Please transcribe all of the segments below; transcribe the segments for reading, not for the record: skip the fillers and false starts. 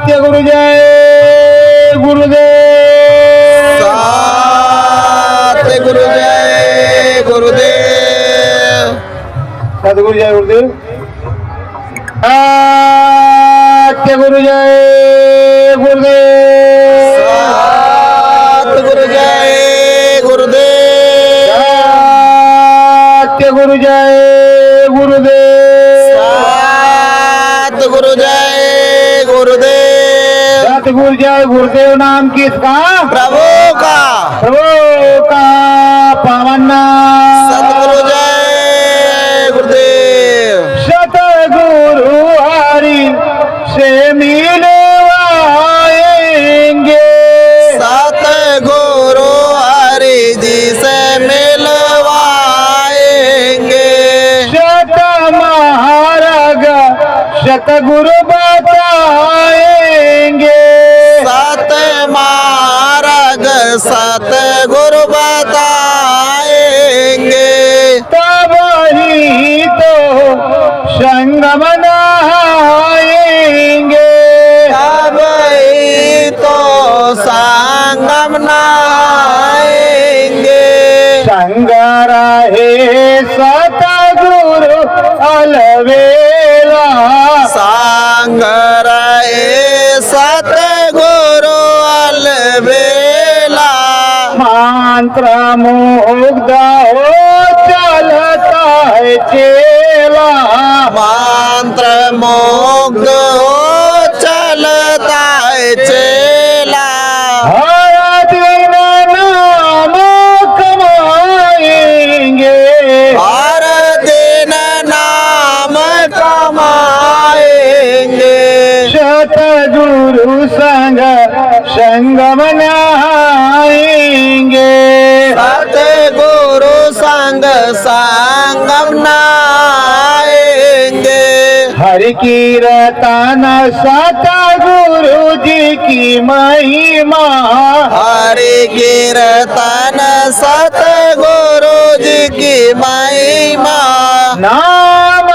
सत्य गुरु जय गुरुदेव। सत्य गुरु जय गुरुदेव। सतगुरु जय गुरुदेव। सत्य गुरु जय गुरुदेव। सतगुरु जय गुरुदेव। सत्य गुरु जय गुरुदेव। सतगुरु जय गुरुदेव। सतगुरु जय गुरुदेव नाम किसका? प्रभु का। प्रभु का पावन नाम। सतगुरु जय गुरुदेव। सतगुरु हरि से मिलवाएंगे। सतगुरु हरि जी से मिलवाएंगे। शत महाराग सतगुरु बताएंगे। सत मार्ग सतगुरु बताएंगे। तब ही तो संगम नहाएंगे। तब ही तो संगम नहाएंगे। संग रहे सतगुरु अलवेला। संग रहे सतगुरु अलबेला। मंत्र मुग्ध हो चलता है चेला। मंत्र मुग्ध हो चलता है चेला। हर दिन नाम कमाएंगे। हर दिन नाम कमाएंगे। सतगुरु संग संगम नहाएंगे। सतगुरु संग संगम नहाएंगे। हरि कीर्तन सतगुरु जी की महिमा। हरि कीर्तन सतगुरु जी की महिमा। नाम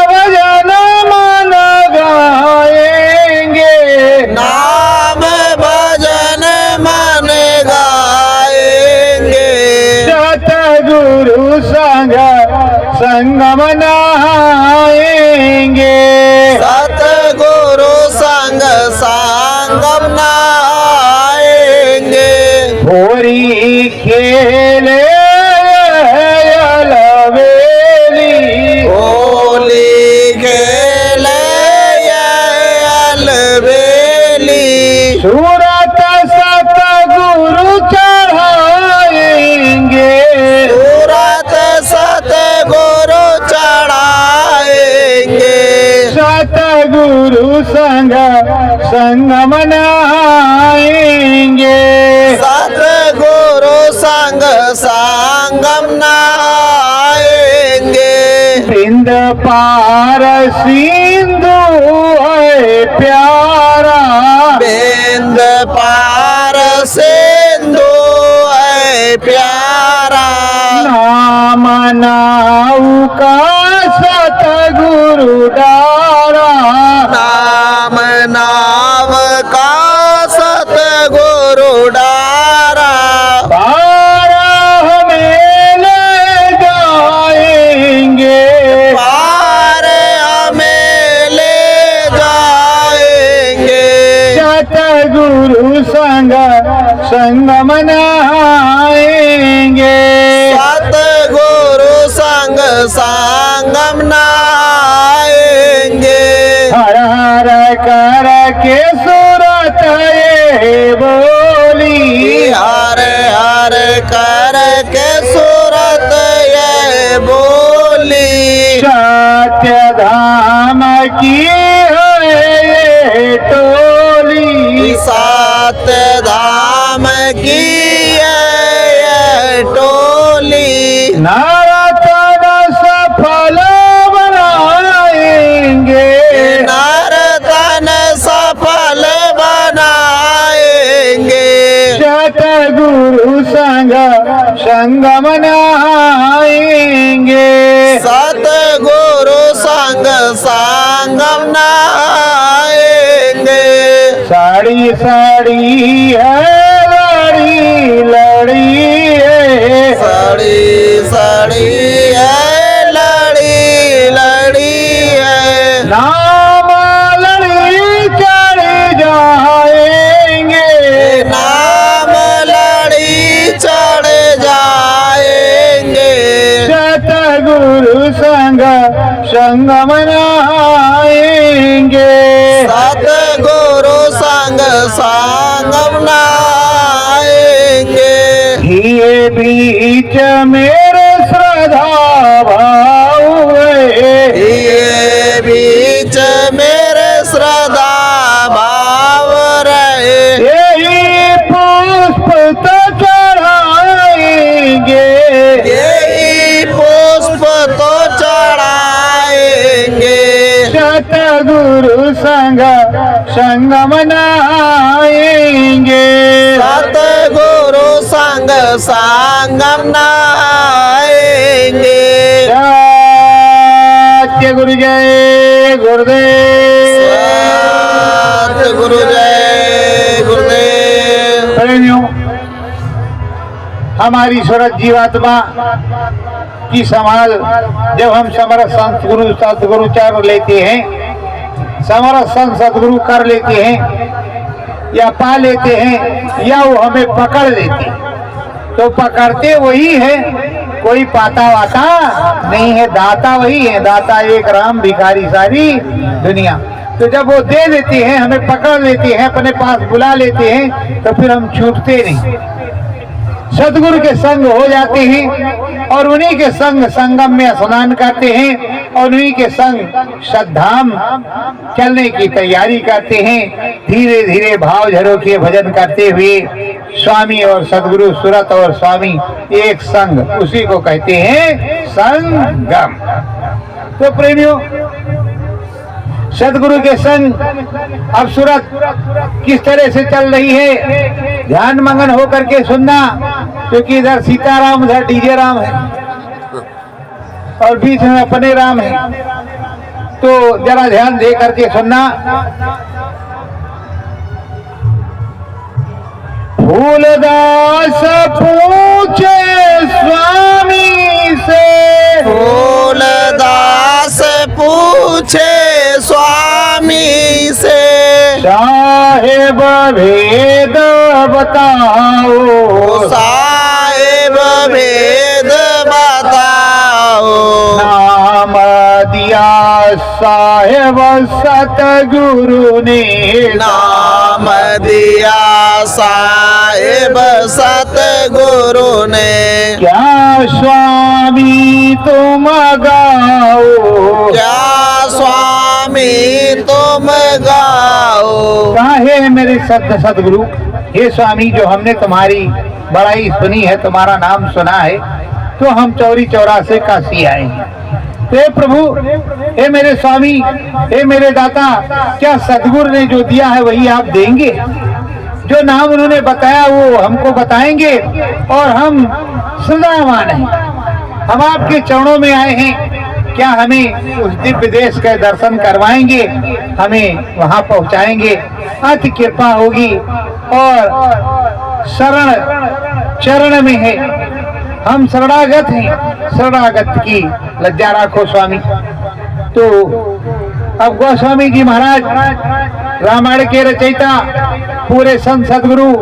भजन मन गाएंगे। नाम भजन मन गाएंगे। सतगुरु संग संगम नहाएंगे। सतगुरु संग संगम नहाएंगे। होरी खेले अलवेली। होली खेले अलबेली। सूरत सतगुरु चढ़ाएंगे। सूरत सतगुरु चढ़ाएंगे। सतगुरु संग संगम नहाएंगे। सतगुरु संग संगम नहाएंगे। बिंद पार सिंधु है प्यारा। बिंद पार सिंधु है प्यारा। नाम नौका सतगुरु डारा। नाम नाम का सतगुरु डारा। बारह में ले जाएंगे। पार हमें ले जाएंगे। सतगुरु संग संगम नहाएंगे। सतगुरु संग संगम नहाएंगे। हर हर कर के सूरत ये बोली। हर हर कर के सूरत ये बोली। सत्य धाम की है ये टोली। सात धाम की ये टोली। नरतन सफल बनाएंगे। नर्तन सफल बनाएंगे। सतगुरु संग संगम नहाएंगे। सतगुरु संग संगम नहाएंगे। लड़ी सड़ी है लड़ी लड़ी है सड़ी सड़ी है लड़ी लड़ी है नाम लड़ी चढ़ जाएंगे नाम लड़ी चढ़ जाएंगे सतगुरु संग संग मनाएंगे सतगुरु संग संगम नाएंगे ये बीच मेरे श्रद्धा भाव है ये बीच मेरे श्रद्धा भाव रहे यही पुष्प तो चढ़ाएंगे यही पुष्प तो चढ़ाएंगे सतगुरु संग संग मनाएंगे सतगुरु संग संगम नाएंगे सत्य गुरु जय गुरुदेव सतगुरु जय गुरुदेव। प्रेमियों, हमारी सूरत जीवात्मा की संभाल जब हम समरथ संत गुरु सतगुरु चर लेते हैं, समरथ संत सतगुरु कर लेते हैं या पा लेते हैं या वो हमें पकड़ लेते हैं, तो पकड़ते वही है, कोई पाता वाता नहीं है, दाता वही है। दाता एक राम, भिखारी सारी दुनिया। तो जब वो दे देते हैं, हमें पकड़ लेते हैं, अपने पास बुला लेते हैं, तो फिर हम छूटते नहीं, सतगुरु के संग हो जाते हैं और उन्हीं के संग संगम में स्नान करते हैं और उन्हीं के संग श्रद्धाम चलने की तैयारी करते हैं। धीरे धीरे भाव झरोखे भजन करते हुए स्वामी और सतगुरु, सूरत और स्वामी एक संग, उसी को कहते हैं संगम। तो प्रेमियों, सतगुरु के संग अब सूरत किस तरह से चल रही है, ध्यान मगन होकर के सुनना, क्योंकि इधर सीताराम, उधर डीजे राम है और बीच में अपने राम है। तो जरा ध्यान दे करके सुनना। फूलदास पूछे स्वामी से, फूलदास पूछे स्वामी से, साहेब भेद बताओ, साहेब भेद बताओ। नाम दिया साहेब सतगुरु ने, नाम दिया साहेब सतगुरु ने, क्या स्वामी तुम गाओ, क्या स्वामी तुम गाओ। कहा है मेरे सतगुरु, हे स्वामी, जो हमने तुम्हारी बड़ाई सुनी है, तुम्हारा नाम सुना है, तो हम चौरी चौरा से काशी आए हैं। हे प्रभु, हे मेरे स्वामी, हे मेरे दाता, क्या सतगुरु ने जो दिया है वही आप देंगे? जो नाम उन्होंने बताया वो हमको बताएंगे और हम सदावान हैं, हम आपके चरणों में आए हैं, क्या हमें उस दिव्य देश के दर्शन करवाएंगे, हमें वहां पहुंचाएंगे? अति कृपा होगी और शरण चरण में है, हम शरणागत हैं, शरणागत की लज्जा राखो स्वामी। तो अब गोस्वामी जी महाराज रामायण के रचयिता, पूरे संत सदगुरु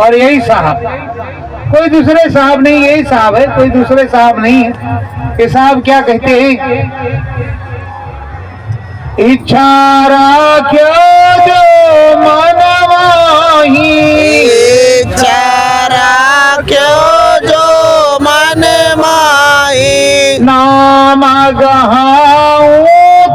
और यही साहब, कोई दूसरे साहब नहीं, यही साहब है, कोई दूसरे साहब नहीं है। ये साहब क्या कहते हैं? इच्छा राख्यो जो मन माही, इच्छा राख्यो जो मन माही, नाम गहाऊं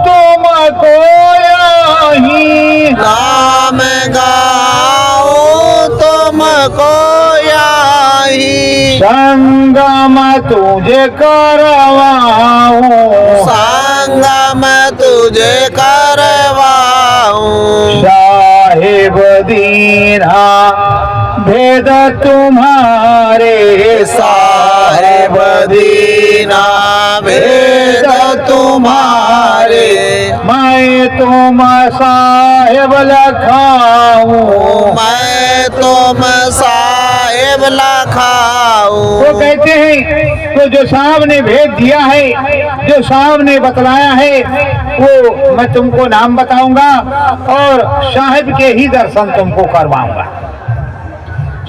तुमको यहीं, नाम गाऊं तुमको यहीं, संगम तुझे करवाऊं, संगम तुझे करवाऊं, साहेब दीना भेद तुम्हारे, साहेब दीना भेद तुम्हारे, मैं तुम साहेब लखाऊं, मैं तुम साहेब लखाऊं। वो कहते हैं तो जो साहब ने भेद दिया है, जो साहब ने बतलाया है, वो मैं तुमको नाम बताऊंगा और साहब के ही दर्शन तुमको करवाऊंगा,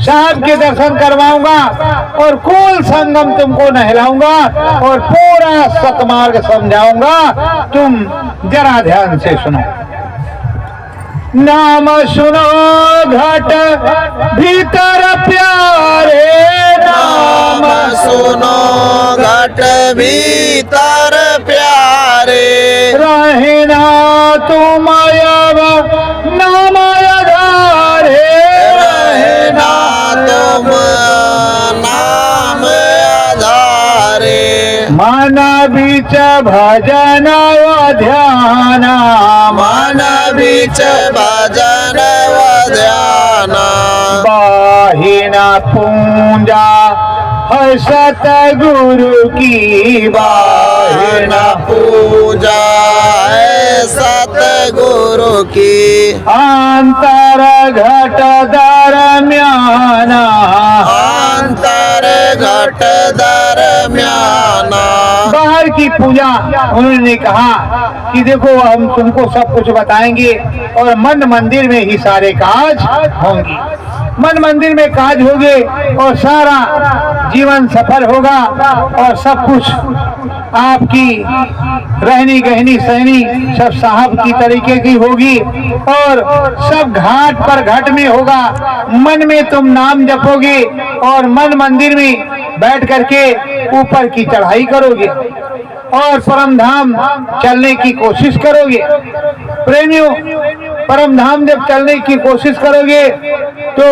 साहब के दर्शन करवाऊंगा और कुल संगम तुमको नहलाऊंगा और पूरा सतमार्ग समझाऊंगा। तुम जरा ध्यान से सुनो। नाम सुनो घट भीतर प्यारे, नाम सुनो घट भीतर प्यारे, रहना तुम अब नाम आधारे, रहना तुम नाम आधारे। मन बीच भजन व ध्यान, मन बीच भजन व ध्यान, बाहिना पूजा है सतगुरु की, बाहिना पूजा है सतगुरु की। अंतर घट दरम्यान, अंतर घट दरम्यान, बाहर की पूजा उन्होंने कहा कि देखो हम तुमको सब कुछ बताएंगे और मन मंदिर में ही सारे काज होंगे, मन मंदिर में काज होंगे और सारा जीवन सफल होगा और सब कुछ आपकी रहनी गहनी सहनी सब साहब की तरीके की होगी और सब घाट पर घाट में होगा। मन में तुम नाम जपोगे और मन मंदिर में बैठ करके ऊपर की चढ़ाई करोगे और परम धाम चलने की कोशिश करोगे। प्रेमियों, परम धाम जब चलने की कोशिश करोगे तो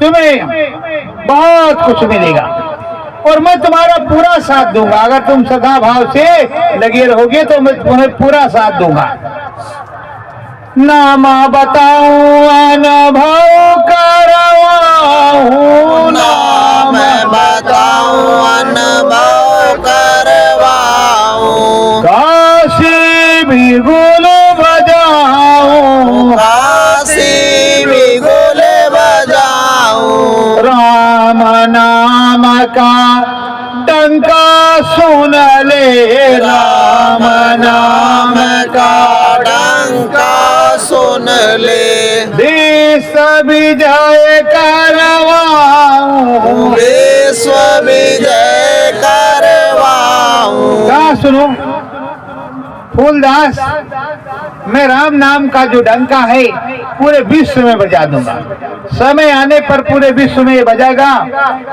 तुम्हें बहुत कुछ मिलेगा और मैं तुम्हारा पूरा साथ दूंगा। अगर तुम सदा भाव से लगे रहोगे तो मैं तुम्हें पूरा साथ दूंगा। नाम बताऊं अनुभव करवाऊं, नाम बताऊं अनुभव करवाऊं, काशी भी गुल बजाऊं, काशी भी गुल बजाऊं, राम नाम का डंका सुन ले, राम नाम का डंका सुन ले, विश्व विजय करवाऊं, विश्व विजय करवाऊं। क्या सुनो फूलदास, मैं राम नाम का जो डंका है पूरे विश्व में बजा दूंगा, समय आने पर पूरे विश्व में ये बजाएगा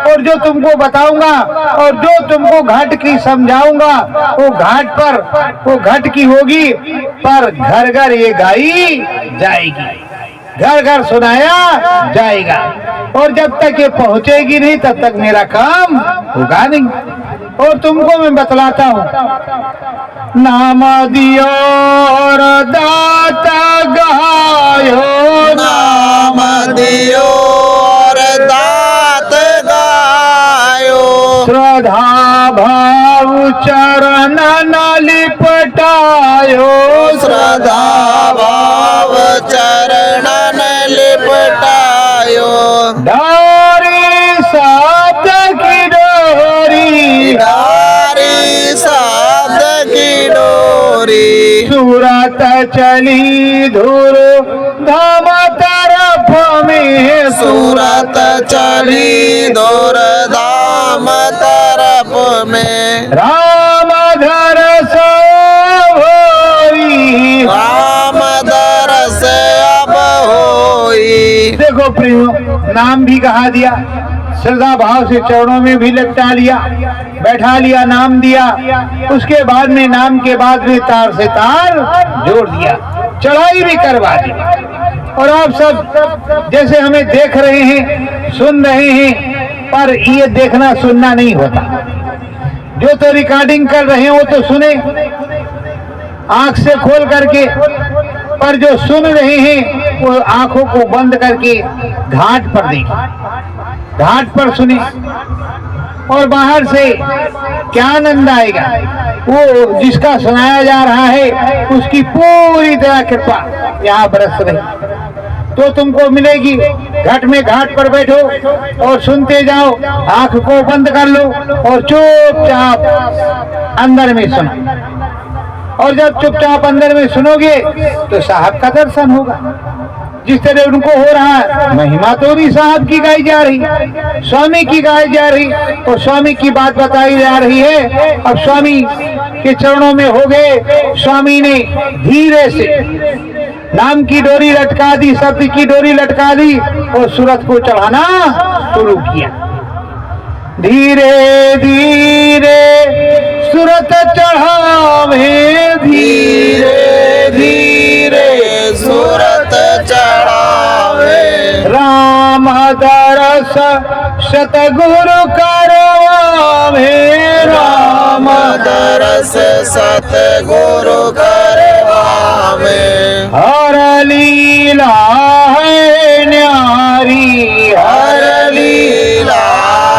और जो तुमको बताऊंगा और जो तुमको घाट की समझाऊंगा वो घाट पर वो घाट की होगी, पर घर घर ये गाई जाएगी, घर घर सुनाया जाएगा और जब तक ये पहुंचेगी नहीं तब तक मेरा काम होगा नहीं। और तुमको मैं बतलाता हूँ, नाम दियो और दाता गायो, नाम दियो और दात गायो, श्रद्धा भाव चरण न लिपटायो, श्रद्धा भाव चरणन लिपटायो, डारी सात की डोरी, डारी साध की डोरी, सूरत चली धूर धाम तरफ में, सूरत चली दूर धाम तरफ में, राम धर सोई, राम दरस अब होई। देखो प्रियो, नाम भी कहा दिया, श्रद्धा भाव से चरणों में भी लपटा लिया, बैठा लिया, नाम दिया, उसके बाद में नाम के बाद में तार से तार जोड़ दिया, चढ़ाई भी करवा दी। और आप सब जैसे हमें देख रहे हैं, सुन रहे हैं, पर ये देखना सुनना नहीं होता। जो तो रिकॉर्डिंग कर रहे हैं वो तो सुने आंख से खोल करके, पर जो सुन रहे हैं वो आंखों को बंद करके घाट पर देखें, घाट पर सुने। और बाहर से क्या आनंद आएगा। वो जिसका सुनाया जा रहा है उसकी पूरी दया कृपा यहाँ बरस रही तो तुमको मिलेगी। घाट में घाट पर बैठो और सुनते जाओ, आंख को बंद कर लो और चुपचाप अंदर में सुनो। और जब चुपचाप अंदर में सुनोगे तो साहब का दर्शन होगा। जिस तरह उनको हो रहा है, महिमा तो भी साहब की गाई जा रही, स्वामी की गाई जा रही और स्वामी की बात बताई जा रही है। अब स्वामी के चरणों में हो गए। स्वामी ने धीरे से नाम की डोरी लटका दी, शब्द की डोरी लटका दी और सूरत को चढ़ाना शुरू किया। धीरे धीरे सूरत चढ़ावे, धीरे धीरे सूरत चढ़ावे, राम दरस सतगुरु करवावे, राम दरस सतगुरु करवावे। हर लीला है न्यारी, हर लीला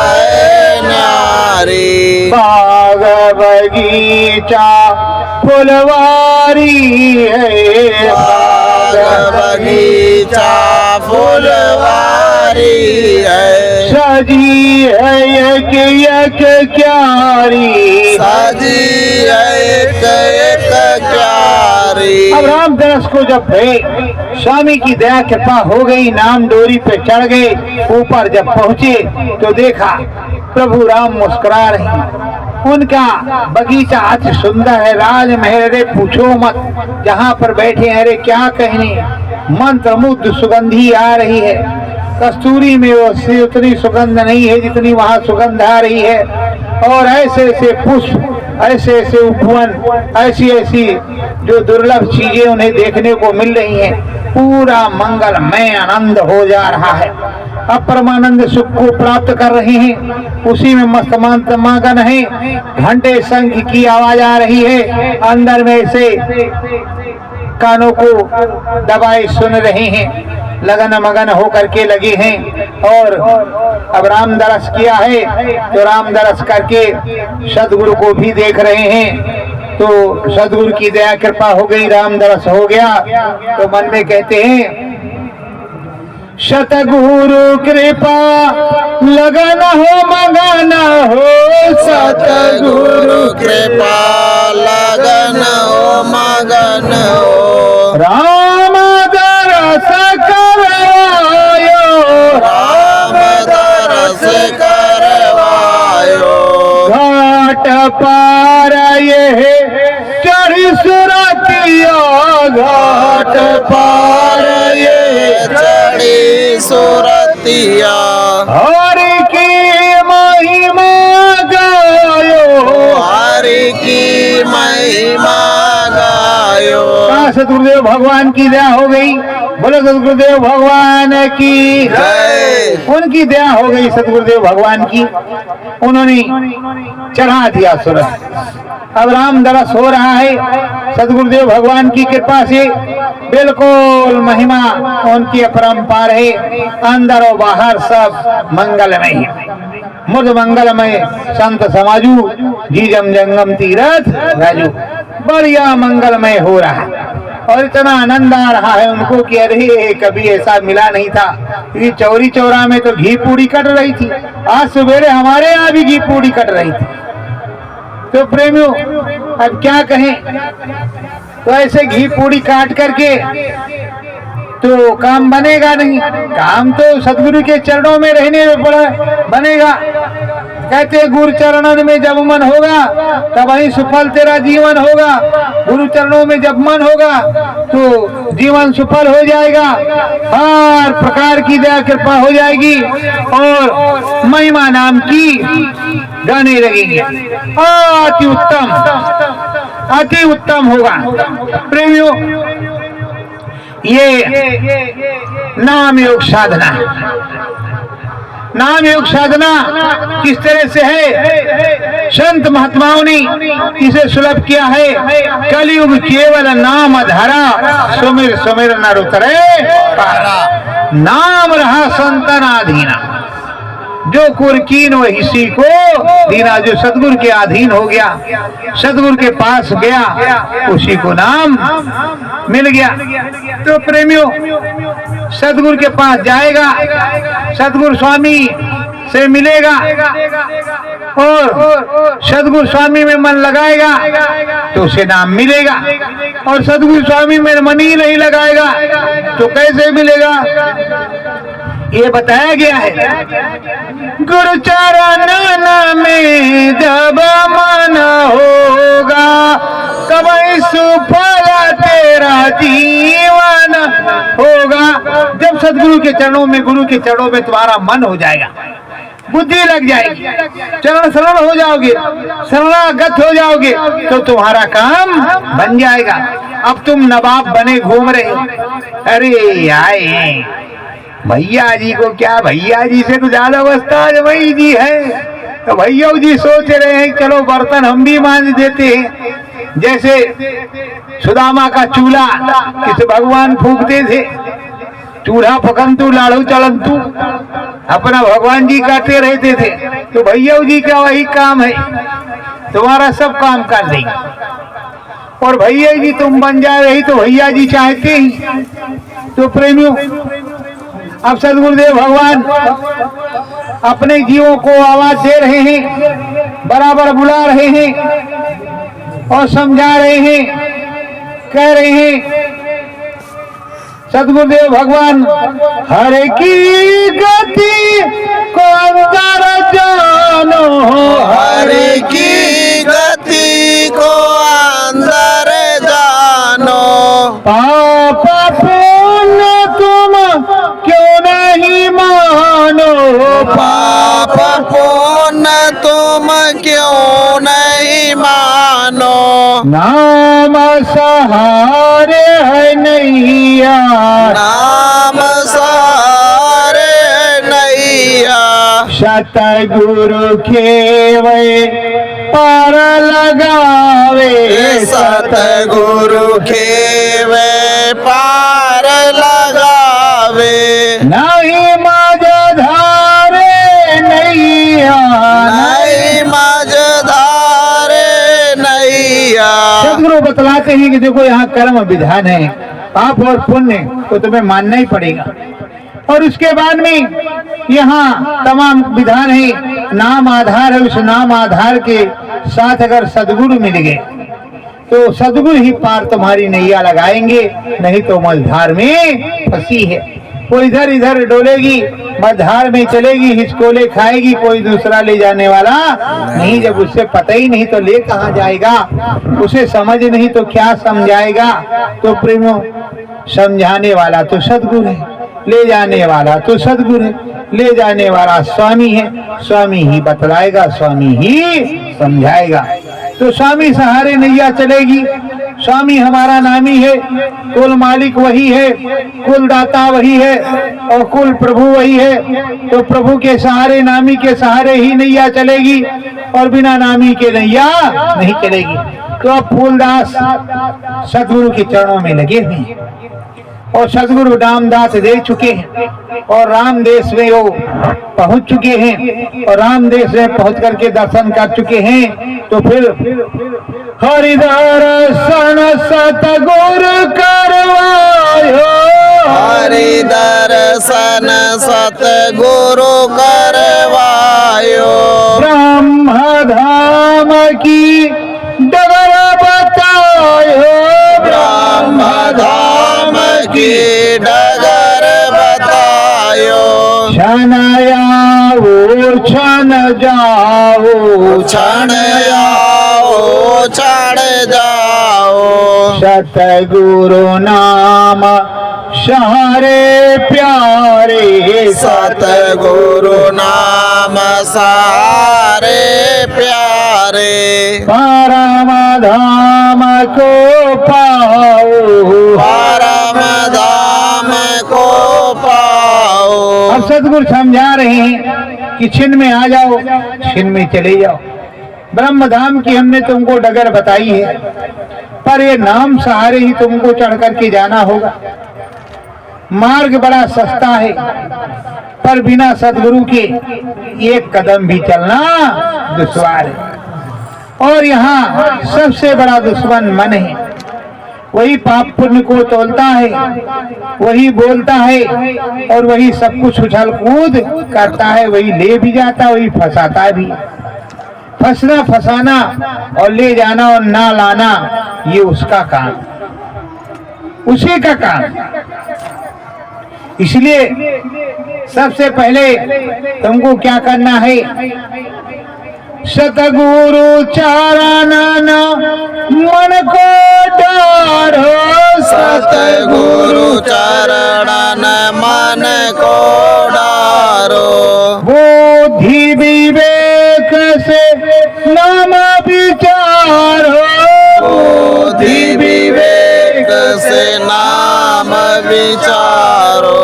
है न्यारी, बाग बगीचा फुलवारी है, बाग बगीचा फुलवारी है। सजी है एक एक क्यारी, सजी एक एक क्यारी। अब राम दरस को जब भय स्वामी की दया कृपा हो गई, नाम डोरी पे चढ़ गए, ऊपर जब पहुंचे तो देखा प्रभु राम मुस्कुरा रहे हैं। उनका बगीचा अति सुंदर है, राजमहल, अरे पूछो मत। जहाँ पर बैठे हैं, अरे क्या कहने, मंत्र मुग्ध सुगंधी आ रही है। कस्तूरी में वो उतनी सुगंध नहीं है जितनी वहाँ सुगंध आ रही है। और ऐसे ऐसे पुष्प, ऐसे ऐसे उपवन, ऐसी ऐसी जो दुर्लभ चीजें उन्हें देखने को मिल रही हैं। पूरा मंगलमय आनंद हो जा रहा है। अब परमानंद सुख को प्राप्त कर रहे हैं, उसी में मगन है। घंटे शंख की आवाज आ रही है, अंदर में से कानों को दबाए सुन रहे हैं, लगन मगन होकर के लगे हैं। और अब राम दरस किया है तो राम दरस करके सदगुरु को भी देख रहे हैं। तो सदगुरु की दया कृपा हो गई, राम दरस हो गया। तो मन में कहते हैं सतगुरु कृपा लगन हो मगन हो, सतगुरु कृपा लगन हो मगन हो। राम दरस करवायो, राम दरस करवायो। घाट पार ये चढ़ी सुरतिया, घाट पार ये चढ़ी सुरतिया। हरि की महिमा गायो, हरि की महिमा गायो। सतगुरुदेव भगवान की दया हो गई। बोलो सतगुरुदेव भगवान की जय। उनकी दया हो गई सतगुरुदेव भगवान की, उन्होंने चढ़ा दिया सूरत। अब राम दरस हो रहा है सतगुरुदेव भगवान की कृपा से, बिल्कुल महिमा उनकी अपरंपार है। अंदर और बाहर सब मंगलमय है, मुद मंगलमय। संत समाजू जी जम जंगम तीरथ राजू, बढ़िया मंगलमय हो रहा है। और इतना आनंद आ रहा है उनको कि अरे कभी ऐसा मिला नहीं था। ये चौरी चौरा में तो घी पूड़ी कट रही थी, आज सवेरे हमारे यहाँ भी घी पूड़ी कट रही थी। तो प्रेमियों अब क्या कहें, तो ऐसे घी पूड़ी काट करके तो काम बनेगा नहीं। काम तो सदगुरु के चरणों में रहने में पड़ा बनेगा। कहते गुरु चरणन में जब मन होगा तब वही सफल तेरा जीवन होगा। गुरु चरणों में जब मन होगा तो जीवन सफल हो जाएगा, हर प्रकार की दया कृपा हो जाएगी और महिमा नाम की गाने लगेंगे। अति उत्तम, अति उत्तम होगा। प्रेमियों ये नाम योग साधना, नाम योग साधना किस तरह से है, संत महात्माओं ने इसे सुलभ किया है। कलयुग केवल नाम धरा, सुमिर सुमिर नर उतरे पारा। नाम रहा संतनाधीना, जो कुरकीन वो इसी को दीना, जो सदगुरु के अधीन हो गया, सदगुरु के पास गया, उसी को नाम मिल गया। तो प्रेमियों, सदगुरु के पास जाएगा, सदगुरु स्वामी से मिलेगा और सदगुरु स्वामी में मन लगाएगा तो उसे नाम मिलेगा, और सदगुरु स्वामी में मन ही नहीं लगाएगा तो कैसे मिलेगा, ये बताया गया है। गुरु चरण में जब मन होगा, तब सुफल तेरा जीवन होगा। जब सदगुरु के चरणों में, गुरु के चरणों में तुम्हारा मन हो जाएगा, बुद्धि लग जाएगी, चरण शरण हो जाओगे, शरणागत हो जाओगे, तो तुम्हारा काम बन जाएगा। अब तुम नवाब बने घूम रहे हो, अरे आए भैया जी को क्या, भैया जी से तो ज्यादा उस्ताद वही जी है, तो भैया जी सोच रहे हैं चलो बर्तन हम भी मांज देते हैं। जैसे सुदामा का चूल्हा किसे भगवान फूकते थे, चूल्हा पकंतु लाड़ू चलंतु, अपना भगवान जी करते रहते थे, तो भैया जी का वही काम है, तुम्हारा सब काम कर देंगे। और भैया जी तुम बन जाए रही तो भैया जी चाहते ही। तो प्रेमियों, अब सदगुरुदेव भगवान अपने जीवों को आवाज दे रहे हैं, बराबर बुला रहे हैं और समझा रहे हैं, कह रहे हैं सदगुरुदेव भगवान, हर की गति को अंदर जानो, हर की गति को अंदर जानो, पाप पुण्य तुम क्यों नहीं मानो, पाप पुण्य तुम क्यों नहीं मानो, नाम सहारे है नैया, नाम सहारे नैया, सतगुरु खेवे पार लगावे, सतगुरु खेवे पार लगावे, नहीं मझधारे नैया, नहीं मझधारे नैया। सदगुरु बतलाते हैं कि देखो यहाँ कर्म विधान है, पाप और पुण्य को तुम्हें मानना ही पड़ेगा, और उसके बाद में यहाँ तमाम विधान है, नाम आधार है, उस नाम आधार के साथ अगर सदगुरु मिल गए तो सदगुरु ही पार तुम्हारी नैया लगाएंगे, नहीं तो मझधार में फंसी है। कोई इधर इधर डोलेगी, मझधार में चलेगी, हिचकोले खाएगी, कोई दूसरा ले जाने वाला नहीं। जब उससे पता ही नहीं तो ले कहाँ जाएगा, उसे समझ नहीं तो क्या समझाएगा। तो प्रेमियों, समझाने वाला तो सदगुरु है, ले जाने वाला तो सदगुरु है, ले जाने वाला स्वामी है, स्वामी ही बतलाएगा, स्वामी ही समझाएगा। तो स्वामी सहारे नैया चलेगी। स्वामी हमारा नामी है, कुल मालिक वही है, कुल दाता वही है और कुल प्रभु वही है। तो प्रभु के सहारे, नामी के सहारे ही नैया चलेगी, और बिना नामी के नैया नहीं चलेगी। तो अब फूलदास सदगुरु के चरणों में लगे हुए हैं और सदगुरु नामदास दे चुके हैं और राम देश में वो पहुंच चुके हैं और राम देश में पहुंच करके दर्शन कर चुके हैं। तो फिर हरि दर्शन सतगुरु करवायो, हरि दर्शन सतगुरु करवायो, ब्रह्म धाम की डगर बतायो, ब्रह्म धाम की डगर बतायो, क्षण आओ क्षण जाओ, क्षण आओ क्षण जाओ, सतगुरु नाम सहारे प्यारे, सतगुरु नाम सहारे प्यारे, परम धाम को पाओ, परम धाम को पाओ। अब सदगुरु समझा रहे हैं कि छिन में आ जाओ, छिन में चले जाओ। ब्रह्म धाम की हमने तुमको डगर बताई है, पर ये नाम सहारे ही तुमको चढ़ करके जाना होगा। मार्ग बड़ा सस्ता है, पर बिना सदगुरु के एक कदम भी चलना दुश्वार है। और यहाँ सबसे बड़ा दुश्मन मन है। वही पाप पुण्य को तोलता है, वही बोलता है और वही सब कुछ उछल कूद करता है, वही ले भी जाता, वही फंसाता भी। फंसना फंसाना और ले जाना और ना लाना ये उसका काम, उसी का काम। इसलिए सबसे पहले तुमको क्या करना है? सतगुरु चरण मन को डारो, सतगुरु चरण मन को डारो। बुद्धि विवेक से नाम विचारो, बुद्धि विवेक से नाम विचारो।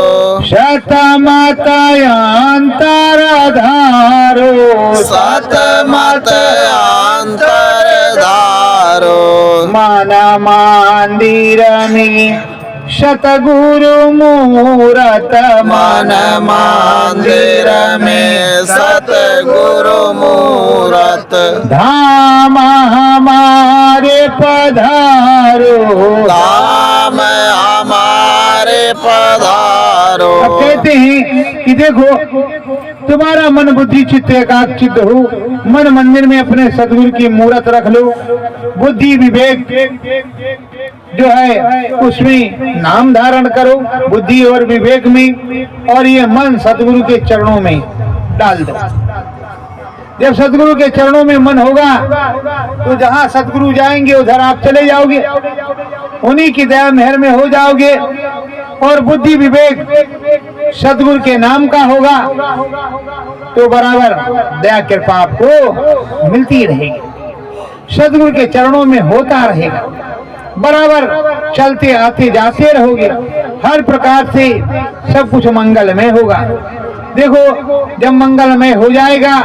शतमत अंतर धारो, सतमत अंतर धारो। मन मंदिर में सतगुरु मूरत, मन मंदिर में सतगुरु मूरत। धाम हमारे पधारो, धाम हमारे पधारो। अब कहते हैं कि देखो तुम्हारा मन बुद्धि चित्त एकाग्रचित्त हो, मन मंदिर में अपने सदगुरु की मूरत रख लो। बुद्धि विवेक जो है उसमें नाम धारण करो, बुद्धि और विवेक में, और ये मन सदगुरु के चरणों में डाल दो। जब सदगुरु के चरणों में मन होगा तो जहाँ सदगुरु जाएंगे उधर आप चले जाओगे, उन्हीं की दया मेहर में हो जाओगे। और बुद्धि विवेक सदगुरु के नाम का होगा तो बराबर दया कृपा आपको मिलती रहेगी, सदगुरु के चरणों में होता रहेगा, बराबर चलते आते जाते रहोगे, हर प्रकार से सब कुछ मंगलमय होगा। देखो जब मंगलमय हो जाएगा,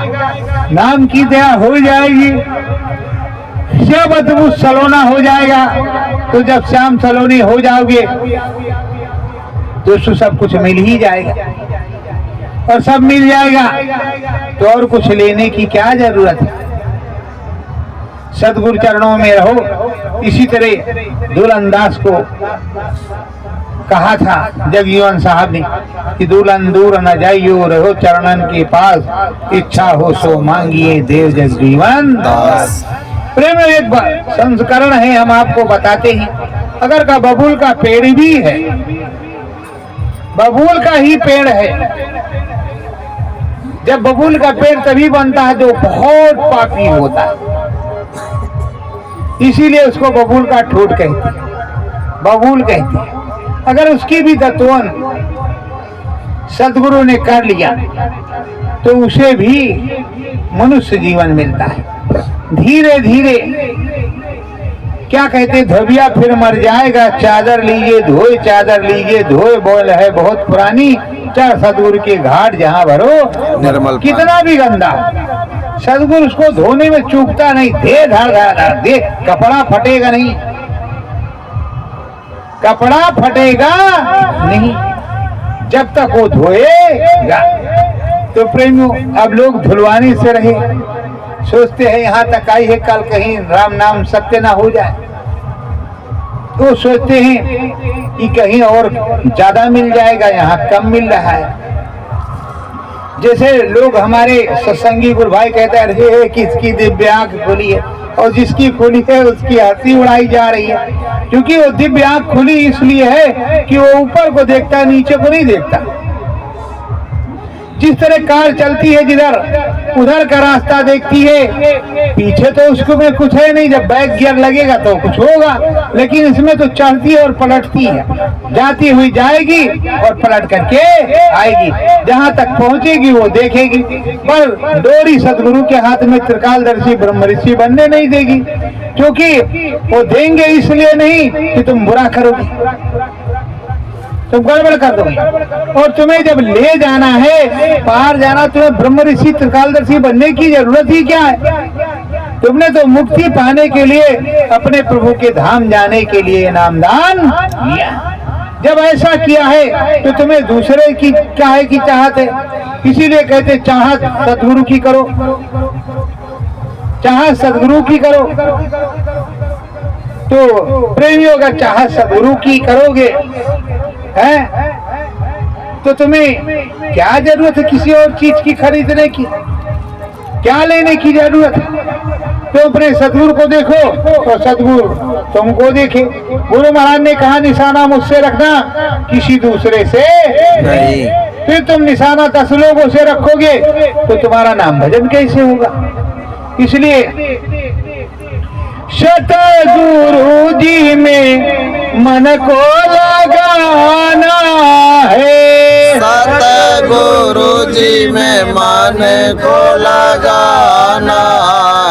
नाम की दया हो जाएगी, जब अद्भुत सलोना हो जाएगा, तो जब श्याम सलोनी हो जाओगे तो उसको सब कुछ मिल ही जाएगा। और सब मिल जाएगा तो और कुछ लेने की क्या जरूरत है? सदगुरु चरणों में रहो। इसी तरह दुल्हन दास को कहा था जगजीवन साहब ने कि दुल्हन दूर न जाइयो, रहो चरणन के पास, इच्छा हो सो मांगिए देव जगजीवन दास। प्रेम एक संस्करण है, हम आपको बताते हैं। अगर का बबूल का पेड़ भी है, बबूल का ही पेड़ है, जब बबूल का पेड़ तभी बनता है जो बहुत पापी होता है, इसीलिए उसको बबूल का ठोट कहते हैं, बबूल कहते हैं। अगर उसकी भी दत्वन सदगुरु ने कर लिया तो उसे भी मनुष्य जीवन मिलता है। धीरे धीरे क्या कहते, धोबिया फिर मर जाएगा, चादर लीजिए धोए, चादर लीजिए धोए, बोल है बहुत पुरानी, चढ़ सदगुरु के घाट जहाँ भरो निर्मल। कितना भी गंदा सदगुरु उसको धोने में चूकता नहीं, दे धड़ दे, कपड़ा फटेगा नहीं, कपड़ा फटेगा नहीं जब तक वो धोएगा। तो प्रेमियों, अब लोग धुलवाने से रहे, सोचते हैं यहाँ तक आई है, कल कहीं राम नाम सत्य ना हो जाए, तो सोचते हैं कि कहीं और ज्यादा मिल जाएगा, यहाँ कम मिल रहा है। जैसे लोग हमारे सत्संगी गुरु भाई कहते हैं, अरे किसकी दिव्य आंख खुली है, और जिसकी खुली है उसकी हंसी उड़ाई जा रही है, क्योंकि वो दिव्य आंख खुली इसलिए है कि वो ऊपर को देखता है, नीचे को नहीं देखता। जिस तरह कार चलती है जिधर उधर का रास्ता देखती है, पीछे तो उसको में कुछ है नहीं, जब बैक गियर लगेगा तो कुछ होगा, लेकिन इसमें तो चलती है और पलटती है, जाती हुई जाएगी और पलट करके आएगी, जहां तक पहुंचेगी वो देखेगी। पर डोरी सदगुरु के हाथ में त्रिकालदर्शी ब्रह्म ऋषि बनने नहीं देगी, क्योंकि वो देंगे इसलिए नहीं कि तुम बुरा करोगे, तुम गड़बड़ कर दोगे। और तुम्हें जब ले जाना है, पार जाना, तुम्हें ब्रह्म ऋषि त्रिकालदर्शी बनने की जरूरत ही क्या है? तुमने तो मुक्ति पाने के लिए, अपने प्रभु के धाम जाने के लिए नामदान लिया। जब ऐसा किया है तो तुम्हें दूसरे की क्या है कि चाहत है, इसीलिए कहते चाहत सदगुरु की करो, चाहत सदगुरु की करो। तो प्रेमियों का चाहत सदगुरु की करोगे हैं तो तुम्हें क्या जरूरत है किसी और चीज की खरीदने की, क्या लेने की जरूरत है। तो अपने सदगुरु को देखो तो सदगुरु तुमको देखे। गुरु महाराज ने कहा निशाना मुझसे रखना, किसी दूसरे से नहीं। फिर तुम निशाना 10 लोगों से रखोगे तो तुम्हारा नाम भजन कैसे होगा। इसलिए सतगुरु जी में मन को लगाना है, सतगुरु जी में मन को लगाना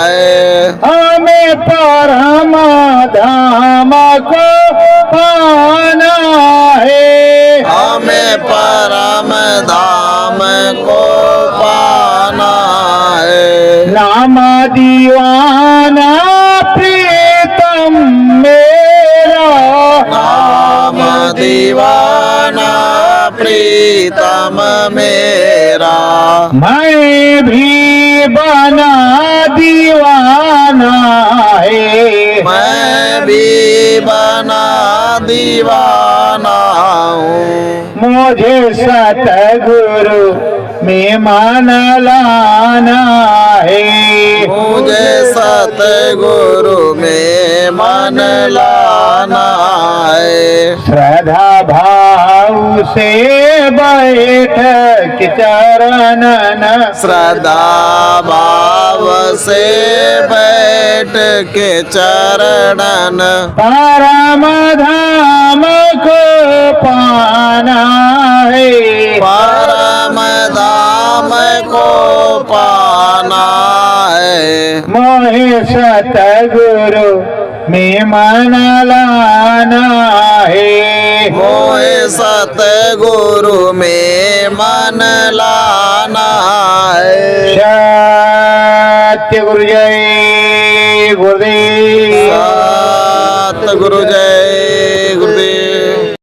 है, हमें परम धाम को पाना है, हमें परम धाम को पाना है। नाम दीवाना प्रीतम मेरा, नाम दीवाना प्रीतम मेरा, मैं भी बना दीवाना है, मैं भी बना दीवाना हूँ। मुझे सतगुरु में मन लाना है, मुझे सतगुरु में मन लाना है। श्रद्धा भाव से बैठ के चरणन, श्रद्धा भाव से बैठ के चरणन, परम धाम को पाना है, परम धाम को पाना है। मोहे सतगुरु में मन लाना है, मोहे सतगुरु में मन लाना है। सत्य गुरु जय गुरुदेव। सतगुरु जय